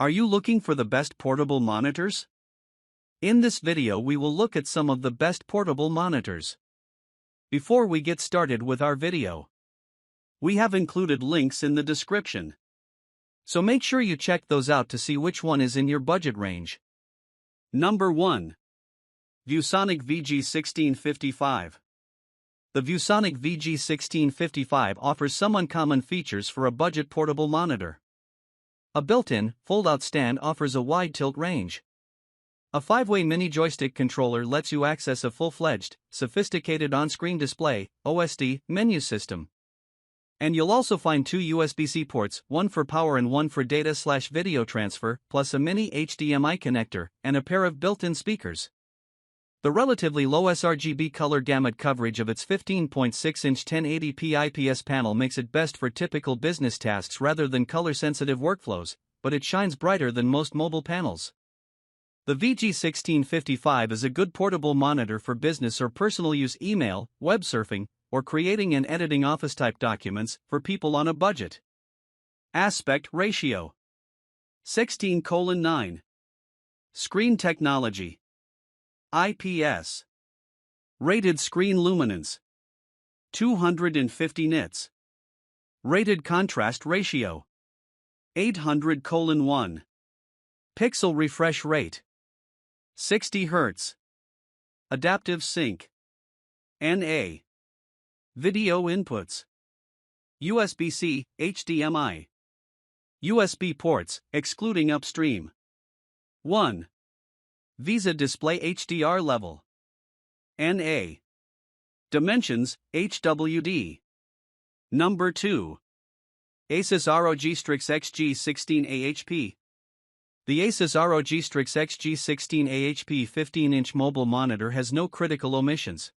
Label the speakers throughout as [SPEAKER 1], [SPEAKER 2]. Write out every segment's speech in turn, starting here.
[SPEAKER 1] Are you looking for the best portable monitors? In this video we will look at some of the best portable monitors. Before we get started with our video, we have included links in the description. So make sure you check those out to see which one is in your budget range. Number 1. ViewSonic VG1655. The ViewSonic VG1655 offers some uncommon features for a budget portable monitor. A built-in, fold-out stand offers a wide tilt range. A 5-way mini joystick controller lets you access a full-fledged, sophisticated on-screen display, OSD, menu system. And you'll also find 2 USB-C ports, one for power and one for data/video transfer, plus a mini HDMI connector, and a pair of built-in speakers. The relatively low sRGB color gamut coverage of its 15.6-inch 1080p IPS panel makes it best for typical business tasks rather than color-sensitive workflows, but it shines brighter than most mobile panels. The VG1655 is a good portable monitor for business or personal use, email, web surfing, or creating and editing office-type documents for people on a budget. Aspect ratio 16:9. Screen technology IPS. Rated screen luminance 250 nits. Rated contrast ratio 800:1. Pixel refresh rate 60 Hz. Adaptive sync NA. Video inputs USB-C, HDMI. USB ports, excluding upstream. 1. VISA display HDR level. NA. Dimensions, HWD. Number 2. Asus ROG Strix XG16AHP. The Asus ROG Strix XG16AHP 15-inch mobile monitor has no critical omissions.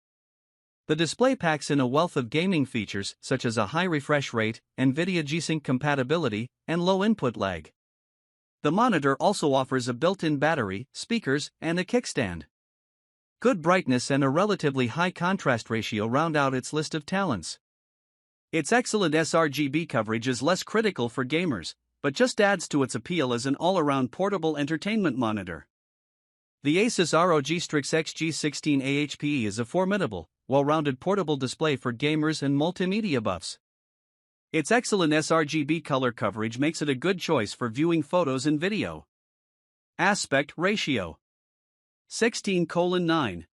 [SPEAKER 1] The display packs in a wealth of gaming features such as a high refresh rate, NVIDIA G-Sync compatibility, and low input lag. The monitor also offers a built-in battery, speakers, and a kickstand. Good brightness and a relatively high contrast ratio round out its list of talents. Its excellent sRGB coverage is less critical for gamers, but just adds to its appeal as an all-around portable entertainment monitor. The Asus ROG Strix XG16AHP is a formidable, well-rounded portable display for gamers and multimedia buffs. Its excellent sRGB color coverage makes it a good choice for viewing photos and video. Aspect ratio 16:9.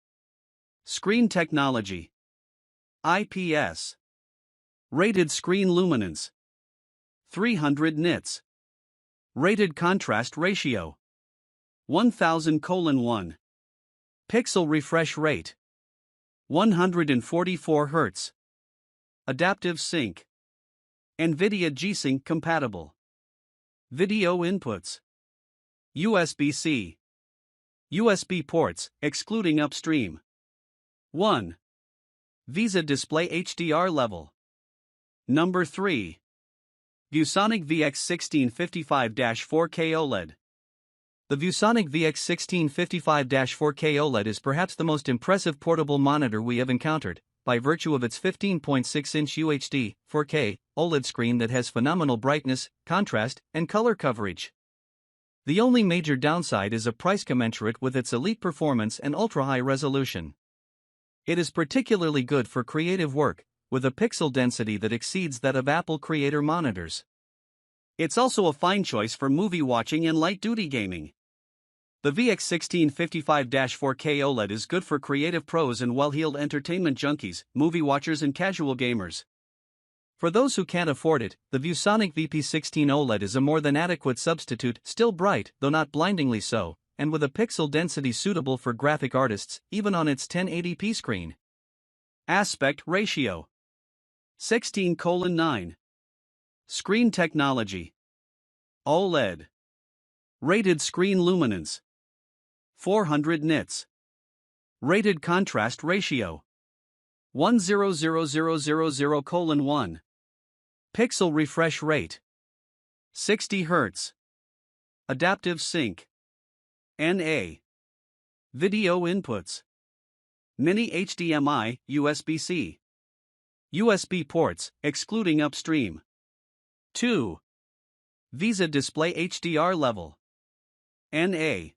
[SPEAKER 1] Screen technology IPS. Rated screen luminance 300 nits. Rated contrast ratio 1000:1. Pixel refresh rate 144 Hz. Adaptive sync NVIDIA G-Sync compatible. Video inputs USB-C. USB ports, excluding upstream. 1. VISA display HDR level. Number 3. ViewSonic VX1655-4K-OLED. The ViewSonic VX1655-4K-OLED is perhaps the most impressive portable monitor we have encountered, by virtue of its 15.6-inch UHD, 4K, OLED screen that has phenomenal brightness, contrast, and color coverage. The only major downside is a price commensurate with its elite performance and ultra-high resolution. It is particularly good for creative work, with a pixel density that exceeds that of Apple Creator monitors. It's also a fine choice for movie watching and light-duty gaming. The VX1655-4K OLED is good for creative pros and well-heeled entertainment junkies, movie watchers and casual gamers. For those who can't afford it, the ViewSonic VP16 OLED is a more than adequate substitute, still bright, though not blindingly so, and with a pixel density suitable for graphic artists, even on its 1080p screen. Aspect ratio 16:9. Screen technology OLED. Rated screen luminance 400 nits. Rated contrast ratio 100,000:1. Pixel refresh rate 60 Hz. Adaptive sync NA. Video inputs Mini HDMI, USB-C. USB ports, excluding upstream. 2. Visa display HDR level. NA.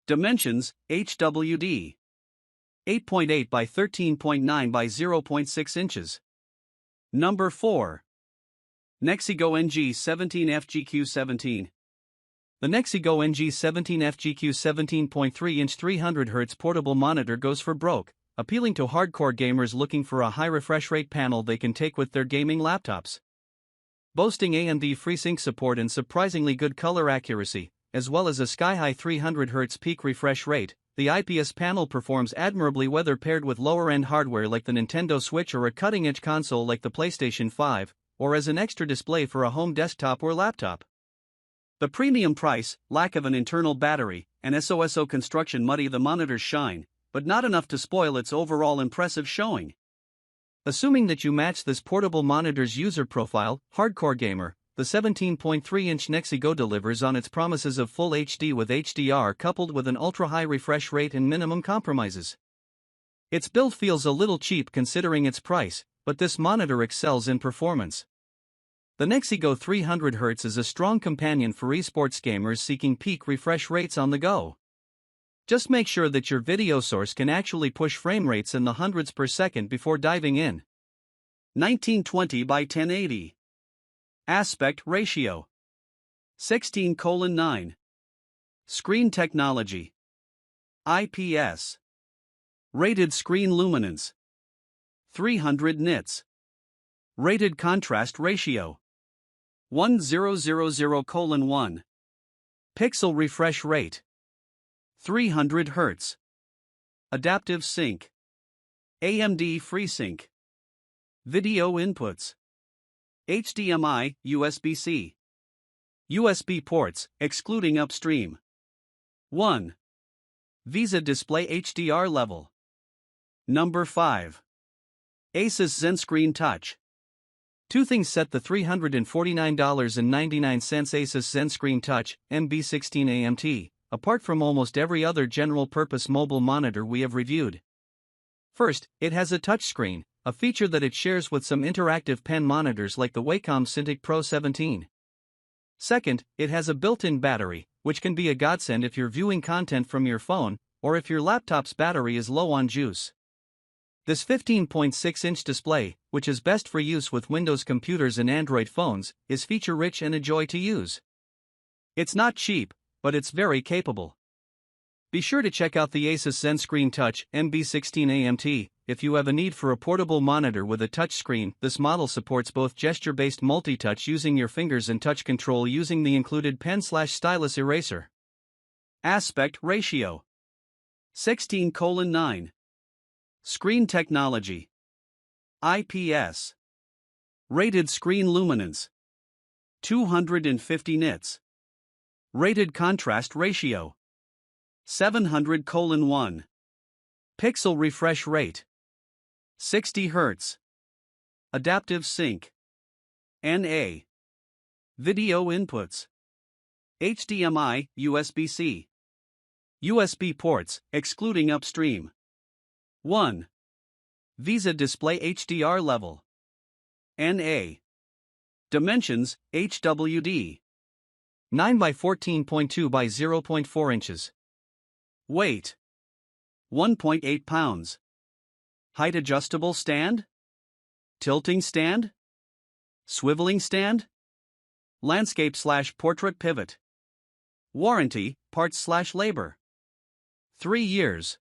[SPEAKER 1] Dimensions, HWD. 8.8 by 13.9 by 0.6 inches. Number 4. NexiGo NG17FGQ17. The NexiGo NG17FGQ 17.3-inch 300Hz portable monitor goes for broke, appealing to hardcore gamers looking for a high refresh rate panel they can take with their gaming laptops. Boasting AMD FreeSync support and surprisingly good color accuracy, as well as a sky-high 300Hz peak refresh rate, the IPS panel performs admirably whether paired with lower-end hardware like the Nintendo Switch or a cutting-edge console like the PlayStation 5, or as an extra display for a home desktop or laptop. The premium price, lack of an internal battery, and SOSO construction muddy the monitor's shine, but not enough to spoil its overall impressive showing. Assuming that you match this portable monitor's user profile, hardcore gamer, the 17.3-inch NexiGo delivers on its promises of full HD with HDR coupled with an ultra-high refresh rate and minimum compromises. Its build feels a little cheap considering its price, but this monitor excels in performance. The NexiGo 300Hz is a strong companion for esports gamers seeking peak refresh rates on the go. Just make sure that your video source can actually push frame rates in the hundreds per second before diving in. 1920 by 1080. Aspect ratio. 16:9. Screen technology. IPS. Rated screen luminance. 300 nits. Rated contrast ratio. 1000:1. Pixel refresh rate. 300 Hz. Adaptive sync. AMD FreeSync. Video inputs. HDMI, USB-C. USB ports, excluding upstream. 1. Visa display HDR level. Number 5. Asus ZenScreen Touch. Two things set the $349.99 Asus ZenScreen Touch MB16AMT apart from almost every other general-purpose mobile monitor we have reviewed. First, it has a touchscreen, a feature that it shares with some interactive pen monitors like the Wacom Cintiq Pro 17. Second, it has a built-in battery, which can be a godsend if you're viewing content from your phone, or if your laptop's battery is low on juice. This 15.6-inch display, which is best for use with Windows computers and Android phones, is feature-rich and a joy to use. It's not cheap, but it's very capable. Be sure to check out the Asus ZenScreen Touch MB16AMT. If you have a need for a portable monitor with a touchscreen, this model supports both gesture-based multi-touch using your fingers and touch control using the included pen/stylus eraser. Aspect ratio. 16:9. Screen technology. IPS. Rated screen luminance. 250 nits. Rated contrast ratio. 700:1. Pixel refresh rate. 60 Hz. Adaptive sync. NA. Video inputs. HDMI, USB-C. USB ports, excluding upstream. 1. Visa display HDR level. NA. Dimensions, HWD. 9 by 14.2 by 0.4 inches. Weight. 1.8 pounds. Height adjustable stand? Tilting stand? Swiveling stand? Landscape/portrait pivot. Warranty, parts/labor. 3 years.